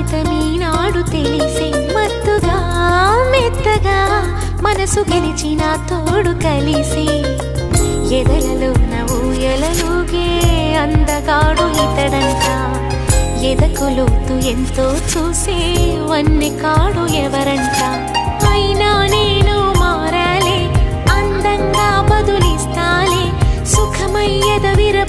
అమృతమీనాడు తెలిసే మత్తుగా మెత్తగా మనసు గెలిచిన తోడు కలిసి ఎదలలో ఊయలలుగే అందగాడు ఇతడంట ఎదకు లోతు ఎంతో చూసే వన్నె కాడు ఎవరంట అయినా నేను మారాలే అందంగా బదులిస్తాలే సుఖమయ్యద విర